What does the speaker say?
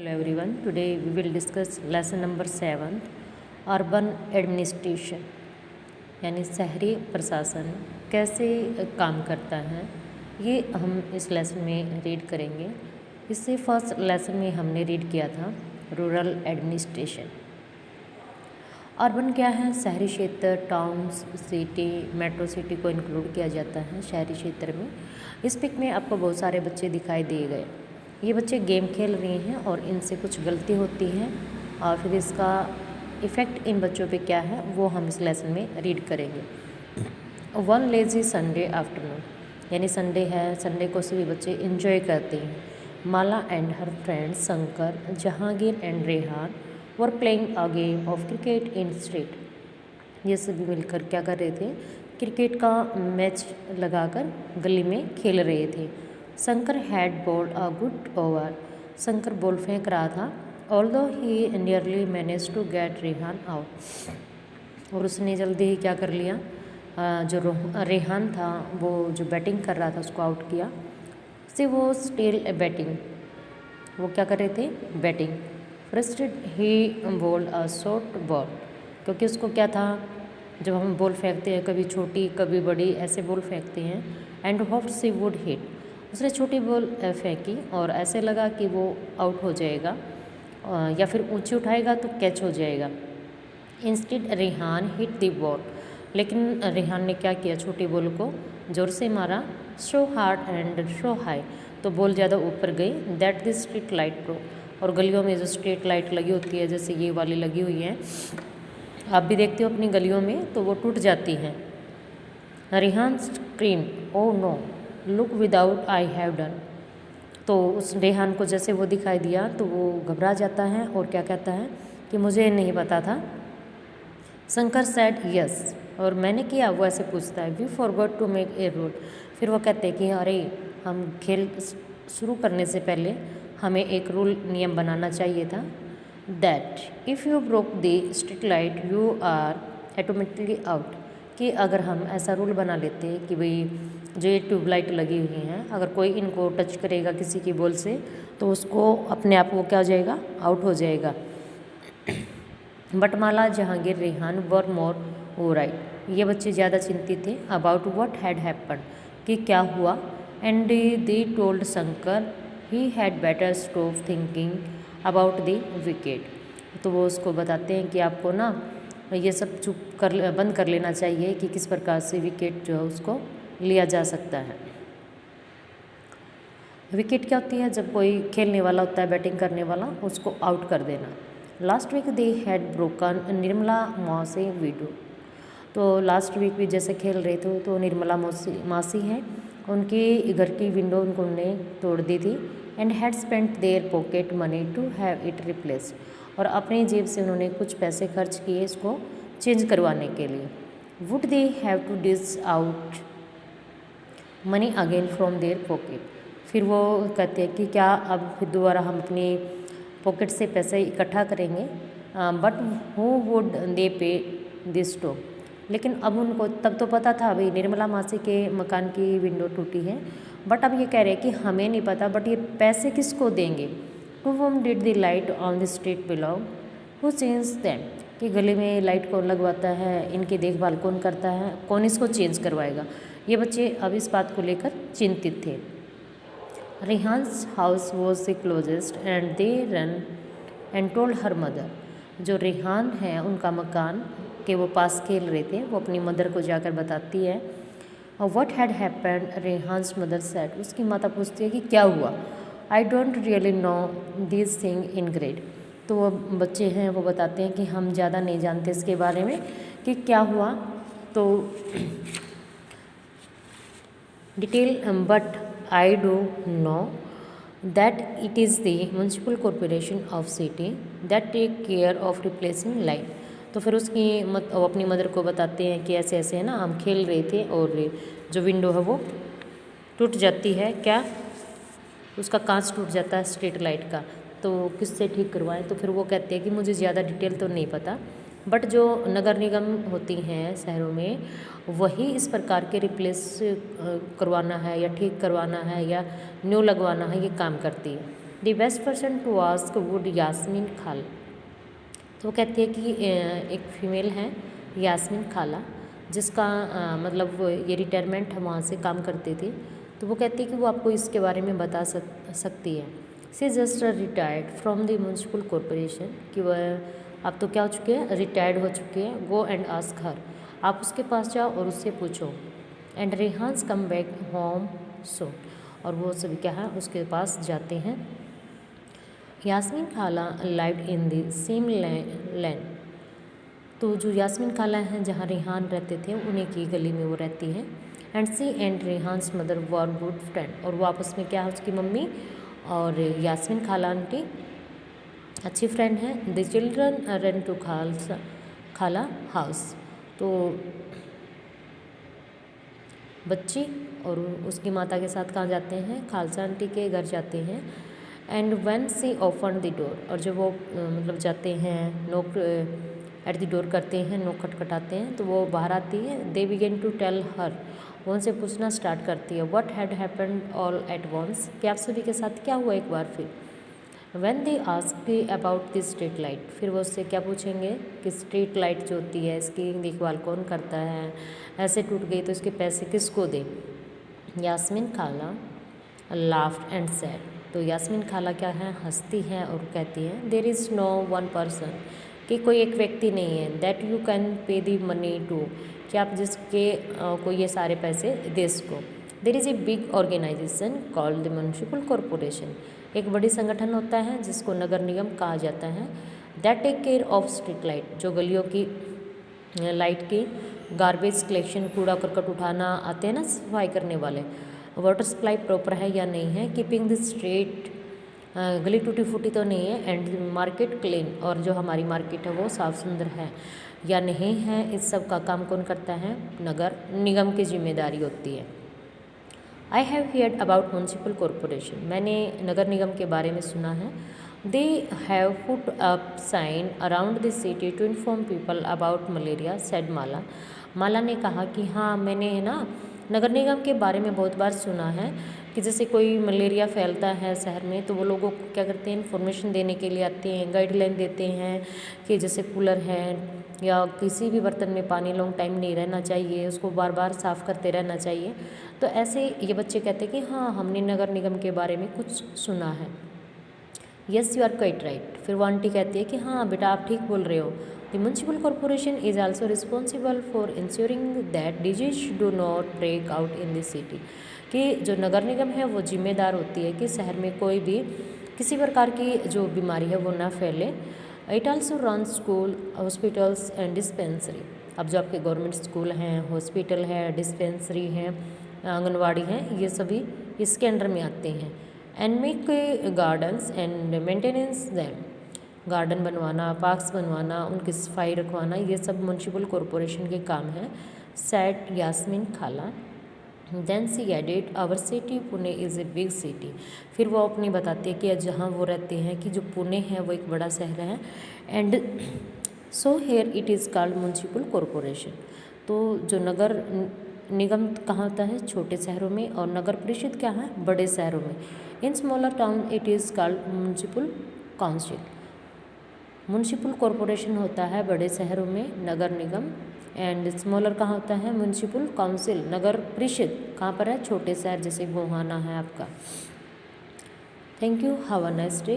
Hello everyone. Today we will discuss lesson number 7 urban administration यानी शहरी प्रशासन कैसे काम करता है, ये हम इस लेसन में रीड करेंगे। इससे फर्स्ट लेसन में हमने रीड किया था रूरल एडमिनिस्ट्रेशन। अर्बन क्या है? शहरी क्षेत्र, टाउन्स, सिटी, मेट्रो सिटी को इंक्लूड किया जाता है शहरी क्षेत्र में। इस पिक में आपको बहुत सारे बच्चे दिखाई दिए गए। ये बच्चे गेम खेल रहे हैं और इनसे कुछ गलती होती है और फिर इसका इफ़ेक्ट इन बच्चों पे क्या है वो हम इस लेसन में रीड करेंगे। वन लेजी संडे आफ्टरनून यानी संडे है, संडे को सभी बच्चे इंजॉय करते हैं। Mala and her friends Shankar, Jahangir and Rehan were playing a game of cricket in street. ये सभी मिलकर क्या कर रहे थे? क्रिकेट का मैच लगाकर गली में खेल रहे थे। Shankar had bowled a good over, Shankar ball फेंक रहा था। Although he nearly manage to get Rehan out, और उसने जल्दी ही क्या कर लिया, जो रेहान था वो जो बैटिंग कर रहा था उसको आउट किया। से वो स्टिल बैटिंग, वो क्या कर रहे थे? Batting. Frustrated he bowled a short ball, क्योंकि उसको क्या था, जब हम बॉल फेंकते हैं कभी छोटी कभी बड़ी ऐसे बॉल फेंकते हैं, and hope she would hit, उसने छोटी बॉल फेंकी और ऐसे लगा कि वो आउट हो जाएगा या फिर ऊंची उठाएगा तो कैच हो जाएगा। Instead Rehan hit the ball, लेकिन रेहान ने क्या किया, छोटी बॉल को ज़ोर से मारा। So hard and so high, तो बॉल ज़्यादा ऊपर गई। That the street light broke, और गलियों में जो स्ट्रीट लाइट लगी होती है जैसे ये वाली लगी हुई है, आप भी देखते हो अपनी गलियों में, तो वो टूट जाती हैं। Rehan scream oh no look without I have done, तो उस रेहान को जैसे वो दिखाई दिया तो वो घबरा जाता है और क्या कहता है कि मुझे नहीं पता था। शंकर सैड यस, और मैंने किया, वो ऐसे पूछता है। We forgot to make a rule, फिर वो कहते हैं कि अरे हम खेल शुरू करने से पहले हमें एक रूल नियम बनाना चाहिए था। That if you broke the street light you are automatically out, कि अगर हम ऐसा रूल बना लेते हैं कि भाई जो ये ट्यूबलाइट लगी हुई हैं, अगर कोई इनको टच करेगा किसी की बॉल से तो उसको अपने आप वो क्या हो जाएगा, आउट हो जाएगा। But Mala, Jahangir, Rehan were more or right, ये बच्चे ज़्यादा चिंतित थे अबाउट व्हाट हैड हैपन, कि क्या हुआ। And they told Shankar he had better stop thinking about the wicket, तो वो उसको बताते हैं कि आपको ना ये सब चुप कर बंद कर लेना चाहिए कि किस प्रकार से विकेट जो है उसको लिया जा सकता है। विकेट क्या होती है? जब कोई खेलने वाला होता है, बैटिंग करने वाला, उसको आउट कर देना। Last week they had broken Nirmala Mausi window, तो लास्ट वीक भी जैसे खेल रहे थे तो निर्मला मासी हैं, उनकी घर की विंडो उन्होंने तोड़ दी थी। And had spent their pocket money to have it replace, और अपनी जेब से उन्होंने कुछ पैसे खर्च किए इसको चेंज करवाने के लिए। Would they have to dish out money again from their pocket, फिर वो कहते हैं कि क्या अब फिर दोबारा हम अपनी पॉकेट से पैसे इकट्ठा करेंगे। बट हु वुड दे पे दिस टू, लेकिन अब उनको तब तो पता था भाई निर्मला मासी के मकान की विंडो टूटी है, बट अब ये कह रहे हैं कि हमें नहीं पता, बट ये पैसे किसको देंगे। To whom did the light on the street belong, who change them, कि गली में लाइट कौन लगवाता है, इनकी देखभाल कौन करता है, कौन इसको चेंज करवाएगा। ये बच्चे अब इस बात को लेकर चिंतित थे। Rehan's house was the closest and they ran and told her mother, जो रेहान है उनका मकान के वो पास खेल रहे थे, वो अपनी मदर को जाकर बताती है। और what had happened, Rehan's mother said, उसकी माता पूछती है कि क्या हुआ। I don't really know this thing in grade, तो वो बच्चे हैं वो बताते हैं कि हम ज़्यादा नहीं जानते इसके बारे में कि क्या हुआ, तो detail, but I do know that it is the municipal corporation of city that take care of replacing light, तो फिर उसकी वो अपनी मदर को बताते हैं कि ऐसे ऐसे है ना, हम खेल रहे थे और जो विंडो है वो टूट जाती है, क्या उसका कांच टूट जाता है स्ट्रीट लाइट का, तो किससे ठीक करवाएं। तो फिर वो कहते हैं कि मुझे ज़्यादा डिटेल तो नहीं पता, बट जो नगर निगम होती हैं शहरों में वही इस प्रकार के रिप्लेस करवाना है या ठीक करवाना है या न्यू लगवाना है, ये काम करती है। The best person to ask would Yasmeen Khala. तो वो कहती है कि एक फीमेल है यास्मीन खाला, जिसका मतलब ये रिटायरमेंट है, वहाँ से काम करते थे। तो वो कहती है कि वो आपको इसके बारे में बता सकती है। She just retired from the municipal corporation, कि वह अब तो क्या हो चुके हैं, रिटायर्ड हो चुके हैं। गो एंड आस्क हर, आप उसके पास जाओ और उससे पूछो। And Rehan's come back home so, और वो सभी क्या है उसके पास जाते हैं। यास्मीन खाला लाइव्ड इन द सेम लैन, तो जो यास्मीन खाला हैं जहाँ रेहान रहते थे उन्हीं की गली में वो रहती हैं। And she and Rehan's mother were good friend, और वो आपस में क्या है, उसकी मम्मी और यास्मीन खाला आंटी अच्छी फ्रेंड हैं। द चिल्ड्रन रन टू खाला हाउस, तो बच्ची और उसकी माता के साथ कहाँ जाते हैं, खालसा आंटी के घर जाते हैं। And when she open the door, और जब वो मतलब जाते हैं, नोक एट द डोर करते हैं, नोक खटखटाते हैं, तो वो बाहर आती है। They began to tell her, वो उनसे पूछना स्टार्ट करती है। What had happened all at once, कि आप सभी के साथ क्या हुआ एक बार फिर। When they ask about the street light, फिर वो उससे क्या पूछेंगे कि स्ट्रीट लाइट जो होती है इसकी देखभाल कौन करता है, ऐसे टूट गई तो इसके पैसे किसको दे। यास्मीन खाला लाफ्ड एंड सैड, तो यास्मीन खाला क्या है, हंसती है और कहती है there is no one person, कि कोई एक व्यक्ति नहीं है, that you can pay the money to, कि आप जिसके को ये सारे पैसे दे सको। There is a big organisation called the municipal corporation, एक बड़ी संगठन होता है जिसको नगर निगम कहा जाता है। That take care of street light, जो गलियों की लाइट की, गार्बेज कलेक्शन, कूड़ा करकट उठाना आते हैं ना सफाई करने वाले, वाटर सप्लाई प्रॉपर है या नहीं है, कीपिंग द स्ट्रीट, गली टूटी फूटी तो नहीं है, एंड मार्केट क्लीन, और जो हमारी मार्केट है वो साफ़ सुंदर है या नहीं है, इस सब का काम कौन करता है, नगर निगम की जिम्मेदारी होती है। I have heard about municipal corporation, मैंने नगर निगम के बारे में सुना है। They have put up sign around the city to inform people about malaria, said Mala. Mala ने कहा कि हाँ, मैंने है ना नगर निगम के बारे में बहुत बार सुना है कि जैसे कोई मलेरिया फैलता है शहर में, तो वो लोगों को क्या करते हैं, इन्फॉर्मेशन देने के लिए आते हैं, गाइडलाइन देते हैं कि जैसे कूलर है या किसी भी बर्तन में पानी लॉन्ग टाइम नहीं रहना चाहिए, उसको बार बार साफ़ करते रहना चाहिए। तो ऐसे ये बच्चे कहते हैं कि हाँ, हमने नगर निगम के बारे में कुछ सुना है। Yes you are quite right, फिर वो आंटी कहती है कि हाँ बेटा आप ठीक बोल रहे हो। The municipal corporation is also responsible for ensuring that disease do not break out in the city, कि जो नगर निगम है वो जिम्मेदार होती है कि शहर में कोई भी किसी प्रकार की जो बीमारी है वो ना फैले। It also run school, hospitals and dispensary, अब जो आपके गवर्नमेंट स्कूल हैं, हॉस्पिटल है, डिस्पेंसरी हैं, आंगनवाड़ी हैं, ये सभी इसके अंडर में आते हैं। And make gardens and maintenance them, garden बनवाना, पार्क्स बनवाना, उनकी सफाई रखवाना, ये सब म्यूनसिपल कॉरपोरेशन के काम है। Said Yasmeen khala. Then she added our city Pune is a big city, फिर वो अपनी बताती है कि जहाँ वो रहते हैं कि जो पुणे है वो एक बड़ा शहर है। And so here it is called municipal corporation, तो जो नगर निगम कहाँ होता है, छोटे शहरों में, और नगर परिषद क्या है, बड़े शहरों में। In smaller town it is called municipal council, municipal corporation होता है बड़े शहरों में नगर निगम, एंड स्मॉलर कहाँ होता है, म्यूनसिपल काउंसिल, नगर परिषद कहाँ पर है, छोटे शहर जैसे गोहाना है आपका। Thank you, have a nice day.